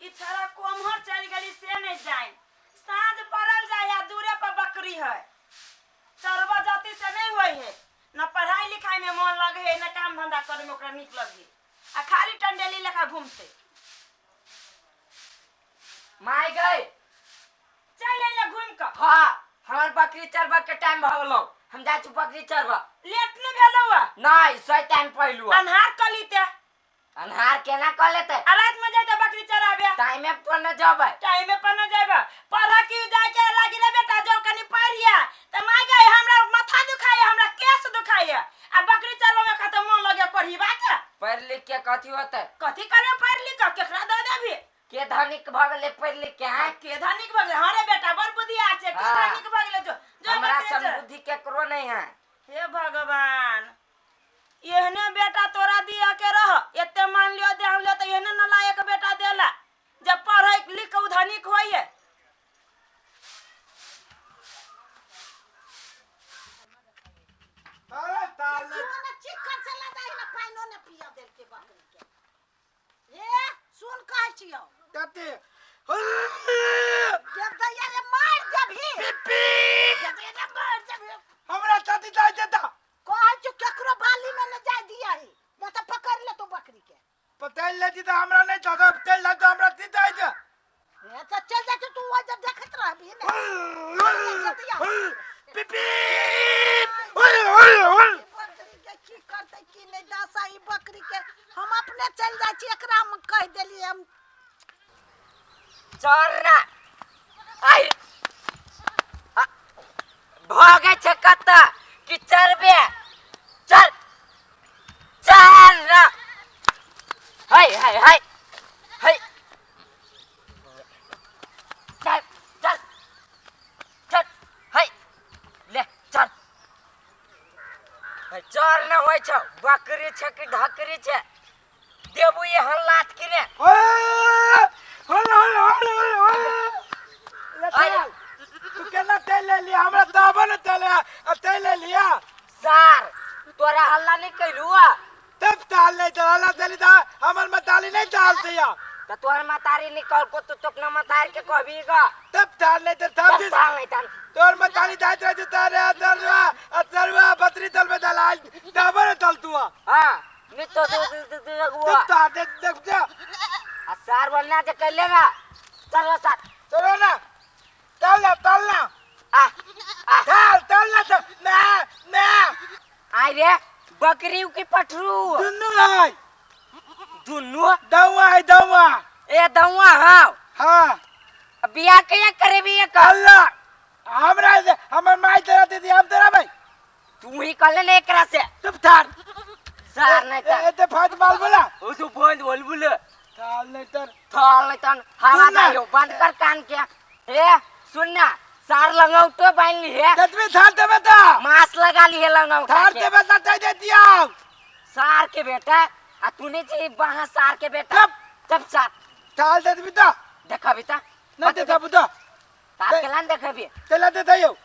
इछरा कोमहर चल गली से नहीं जाए सांझ पड़ल जाए या दूरे पर बकरी है चरवा जाती से नहीं होई है न पढ़ाई लिखाई में मन लगे है न काम धंधा करे में ओकरा निक लगे आ खाली टंडेली लेखा घूमते माय गए चल ले घूम के हां हमर बकरी चरवा के टाइम भ गेलो हम जा छु बकरी चरवा लेट न भेलौ नहीं सही टाइम पहलू अन्हार कलीते अन्हार केना क लेते आ रात में जाते बकरी चराबे टाइम में पर न जाबे टाइम में पर न जाबे पढ़ा की जाय के लागी रे बेटा जो कनी पढ़िया त माय गए हमरा माथा दुखाय हमरा केस दुखाय आ बकरी चरवा में खत्म मन लगे पढ़ीबा के पढ़ लिख के कथि होते कथि करे पढ़ लिख के केकरा द देबी के धनिक भ गेले पढ़ लिख के है के धनिक भ गेले हां रे बेटा बड़ बुद्धि आ छे के धनिक भ गेले जो हमरा सब बुद्धि केकरो नहीं है हे भगवान एहने बेटा तोरा दिया के रह एते मान लियो दे हम ले त एहने न लायक बेटा देला जब पढ़ै लिख के धनिक होई है अरे ताले ना चिकन से लदाई ना पाइनो ने पिया देल के बकरी के ए सुन कहै छियो कते जब दैया रे मार देबही पिपी जब दैया मार देबही हमरा तती जाय देता कहै छु केकरो बाली में न जाय दियाही न त पकड़ ले तो बकरी के पतेल लेती तो हमरा नहीं था तेल ला तो हमरा ती जाय जा ए त चल जा तू वो जब देखत रहबी ने पिपी ओए बकरी के की करतै की नहीं दासा ई बकरी के हम अपने चल जाय छी एकरा में कह देली हम चरना आई भागे छे कत्ता कि चरबे चल चल ना हाय हाय हाय हाय चल चल चल हाय ले चल हाय चर ना होय छ बकरी छ कि ढकरी छ देबू ये हल्लात किने तू केना तेल ले लिया हमरा दाबन तेल ले लिया सार तोरा हल्ला नहीं कैलू तब ताल नहीं चला चली था हमर मताली नहीं डाल दिया तो तोहर मतारी निकल को तो तोकना मतार के कहबी ग तब ताल नहीं तब तब ताल नहीं ताल तोर मताली दाइत रह तारे अतरवा बतरी तल में डाल दाबन तल तू हां नि तो वो तब ताल देख जा आ सार बनना जे कर लेगा चलो सार चलो ना तल ना आ आ तल ना ना आई रे बकरी की पठरू दुन्नु है दुन्नु दवा है दवा ए दवा हां हां बियाह कया करे भी एक अल्लाह हमरा हमर माई तेरा दीदी हम तेरा भाई तू ही कर ले एकरा से चुप थार सार नहीं ताल ए ते फाट माल बोला ओ तू बोल बोल ताल नहीं तर थाल नहीं ताल हवा सुन ना। दे बंद कर कान के ए सुन ना सार लगाऊ तो बांध ली है तत्वी थार दे बता मास लगा ली है लगाऊ थार दे बता दे दिया सार के बेटा आ तूने जी वहां सार के बेटा जब सार थाल दे बिता देखा बेटा नहीं देखा बुता तार के लान देखा भी चला दे दयो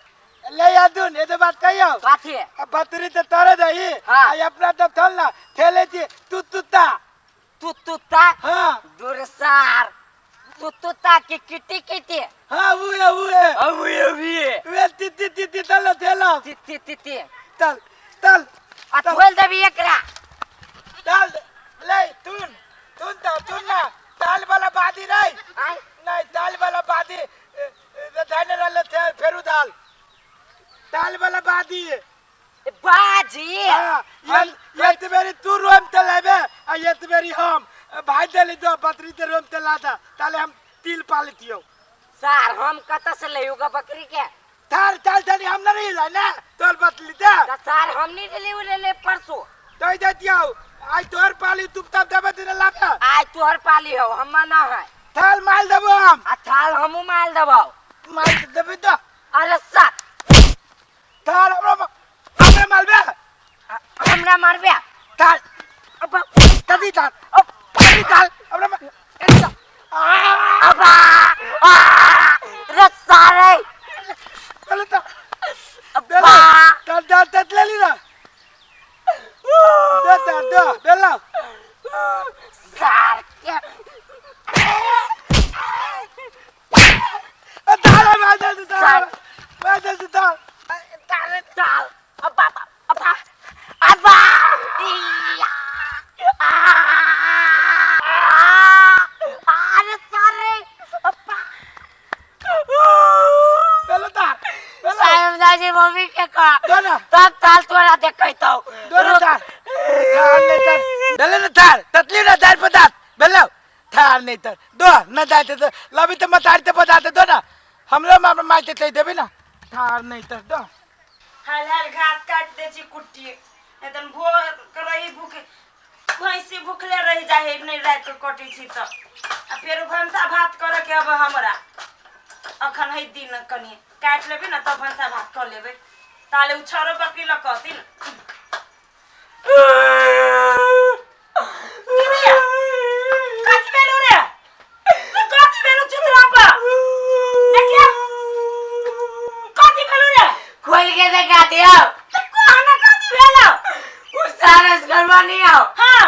ले यादुन ये तो बात कहियो काठी है अब बतरी तो तारे दही हाँ। आई अपना तब थल ना थेले जी तू तुता तू तुता हां दूर सार तू तुता की किटी किटी हां वो अभी वे ती तल थेला तिती तिती तल आ खोल दे भी एकरा ताल ले तुन ना ताल वाला बादी नहीं आई नहीं ताल वाला बादी धाने रहले थे फेरू ताल वाला बादी बाजी हां ये तो मेरी तू रोम तलाबे आ ये तो मेरी हम भाई दली दो बकरी ते रोम तला था ताले हम तिल पालतियो सार हम कत से लेगा बकरी के ताल थानी हम नहीं ला ना तोर बतली दे तो सार हम नहीं ले परसों दई देतियो आई तोर पाली तुम तब दबे तेरे लाबे आज तोहर पाली हो हम ना है थाल माल देबो हम आ थाल हमू माल दबाओ माल देबे तो अरे सार थाल हमरा मालबे हमरा मारबे ताल अब तदी ताल हमरा अबा रे सारे चलो तो अब्बा तत ले ली ना दे बेला सार के का दो ना तब ताल तोरा देखैतौ दो ना तार थार नहीं तर डले ना थार ततली ना थार पदार्थ बेलो थार नहीं तर दो ना जाते तो लबी तो मतारते पदार्थ दो ना हमरे मामा मारते ते देबे ना थार नहीं तर दो हाल हाल घास काट दे छी कुट्टी एकदम भोर करही भूख भैंसी भूखले रह जाए नहीं रात को कटी छी तो आ फिर भंसा भात करे के अब हमरा अखन है दिन कनी काट लेबे ना तब भंसा भात कर लेबे ताले उछरो बकरी ल कहती न किमिया काट बेलू रे तू काट बेलू चित्रा पर देखिया काट बेलू रे खोल के दिखा दियो तो कहना काट बेलू उस सारस करवा नहीं आओ हां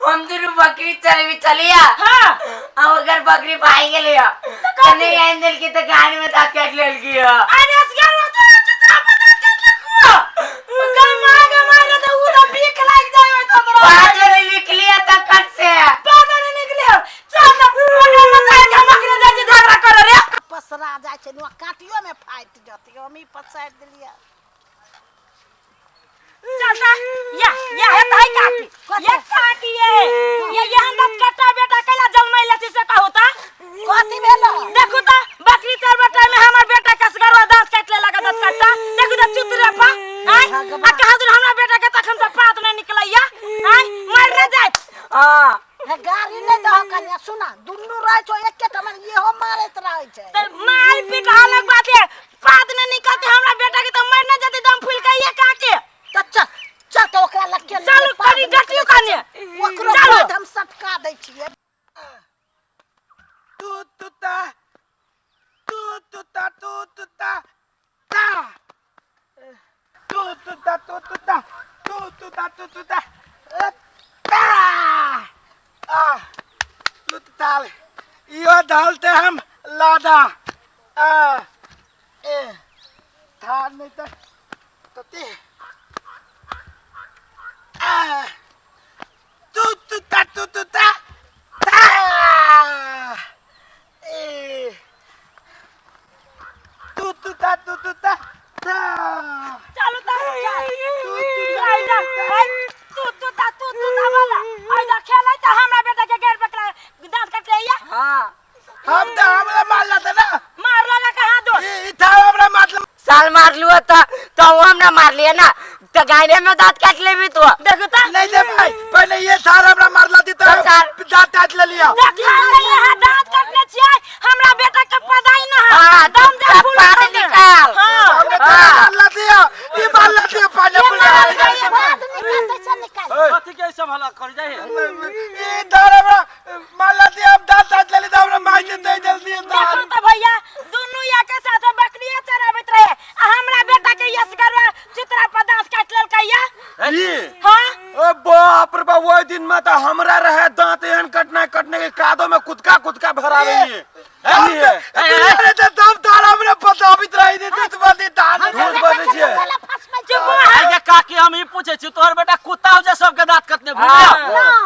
हम दुरु बकरी चली चलिया हां अब अगर बकरी पाई के लिया कने हैंडल की तो गाड़ी में दांत काट ले गया अरे असगर तो चित्रा पर दांत काट लगो कल मांगे मारे तो उड़ा बीक लग जाए तो तोरा बाहर निकल लिया तब कट से पागल निकले चल ना ओने बताए के बकरी जाके झगड़ा करे रे पसरा जाय छै नुआ काटियो में फाइट जती हम ही पसार देलिया चलता या है ताई काकी ये काकी ये यहां तक कटा बेटा कैला जन्मैल छी से कहू ता कथी भेलो देखू ता बकरी तर बेटा में हमर बेटा कसगरवा दांत काट ले लगा दांत काटता देखू ता चुतरे पा आई आ कहा दिन हमरा बेटा के तखन से पात न निकलैया आई मर न जाय हां हे गाड़ी नहीं दह कन्या सुना दुन्नु रह छो एके टमन ये हो मारत रह छै त मार पीट अलग बात है पात न निकलते हमरा बेटा के तो मर न जते दम फूल के ये काके त चल चल तो ओकरा लग के चल कनी डटियो कने ओकरो बाद हम सटका दै छियै तू तुता ता तू तुता ताल यो डालते हम लादा थार नहीं तते तू तुता चलो ता तू वाला आइदा खेलै त हमरा बेटा के गेर पकड़ा दांत काट लेया हां हम तो हमरा मार लाते ना मार लगा कहां दो ई था हमरा मतलब साल मार लियो तो हम ना मार लिया ना तो गायने में दांत काट ले भी तो देखो ता नहीं दे भाई पहले ये थार हमरा मार लाती तो दांत काट ले लिया देख यहाँ दांत काटले छियै हमरा बेटा के पदाई ना हां दम जा फूल पानी निकाल हमने मार लाती है ये मार लाती है पानी बात निकाल से निकाल कथी के सब हला कर जाए ये थार हमरा मार लाती है हम दांत काट ले ली तो हमरा मार देते जल्दी देखो त भैया दोनों या के साथ बकरिया चराबत रहे आ हमरा बेटा के यस करवा चित्रा पर दांत काट लेल कहिया हां ओ बाप रे बा वो दिन में तो हमरा रहे दांत एहन कटने के कादो में कुदका भरावे अरे तो दम तारा हमरा पता भी रही दे तो बात दांत दूध बने छे चुप आगे काकी हम ही पूछे छी तोहर बेटा कुत्ता हो जा सबके दांत कटने भूल गया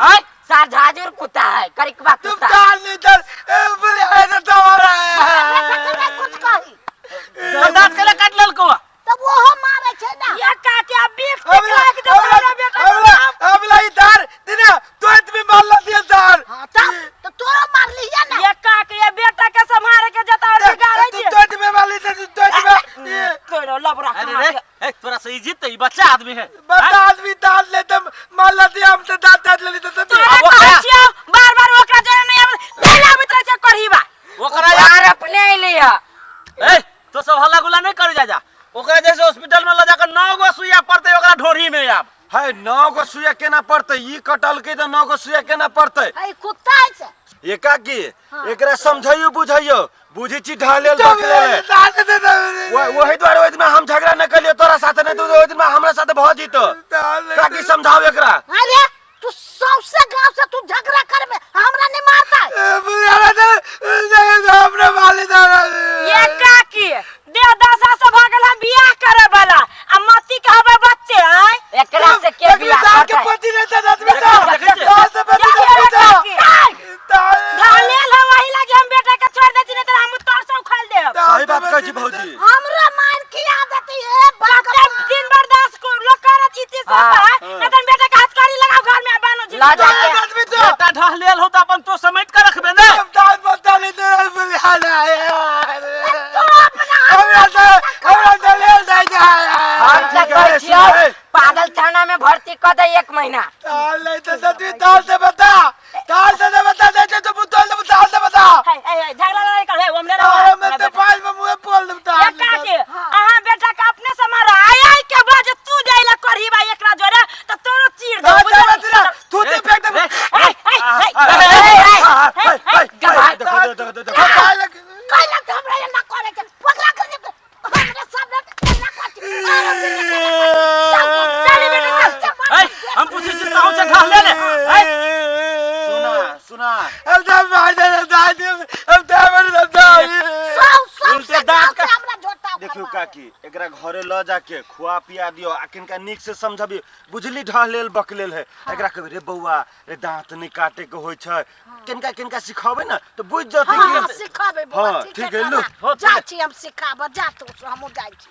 हां सार झाजूर कुत्ता है करिकबा तुम कुत्ता दाल नहीं दर बोले ऐसा तो हो रहा है कुछ कही तो दांत केला काट ललको तब वो हो मारे छै ना ये काटे अब बीक टिक दे हमरा बेटा हमला इधर दिना तो इतने मार ला दिया दार हां तब तो तोरा मार लिया ना ये काके ये बेटा के संभाले के जता और बिगाड़े छी तो इतने मार ली तो इतने तोरो लबरा अरे कहां रे के ए तोरा से इज्जत है बच्चा आदमी है बता आदमी दाल ले तुम मार ला दिया हम तो दांत काट ले ली तो तोरा कहै छियो बार-बार ओकरा जरे नहीं अब पहला भीतर से करहीबा ओकरा यार अपने ही लिया ए तो सब हल्ला गुला नहीं कर जा ओकरा जैसे हॉस्पिटल में ले जाकर 9 गो सुइया पड़ते ओकरा ढोरी में अब है 9 गो सुइया केना पड़ते ई कटल के तो 9 गो सुइया केना पड़ते ए कुत्ता है से एका की एकरा समझाइयो बुझाइयो बुझी छी ढालेल ढकले दांत दे दे वही द्वारे ओइ दिन में हम झगड़ा न कलियो तोरा साथे नहीं तो ओइ दिन में हमरा साथे भ जीतो का की समझाओ एकरा अरे तू सबसे गांव से तू झगड़ा करबे हमरा नहीं मारता है बोले अरे हमने मार ली ये काकी देह दशा से भागल है बियाह करे वाला आ मती के हवे बच्चे हैं एकरा से के बियाह करता है पति नहीं था दांत में दांत से पति नहीं था ढालेल है वही लगे हम बेटा के छोड़ देती नहीं तो हम तोर से उखाड़ देब सही बात कहै छी भौजी हमरा मार की आदत है बाप है झगड़ा लड़ाई कर है हमने अरे मैं तो पाँच में मुँह बोल दूँ ये काके अहाँ बेटा का अपने से मारा आई के बाद तू जाइला करही बा एकरा जोरे त तोरो चीर दे बुझला तू तो फेंक दे कहला त हमरा ये ना करे के पगला कर दे हमरा सब ना चली बेटा चल हम पूछे जितना हो ढा ले ले सुना अब तो मार दे दादी अब तो मेरे दादी उनसे दांत का हमरा झोटा देखियो काकी एकरा घरे ल जाके खुआ पिया दियो आ किनका निक से समझबियो बुझली ढह लेल बकलेल है एकरा कहबे रे बौआ रे दांत नहीं काटे के होय छै किनका किनका सिखाबे ना तो बुझ जते हां सिखाबे हाँ, ठीक है लो जा छी हम सिखाब जा तो हम जाई छी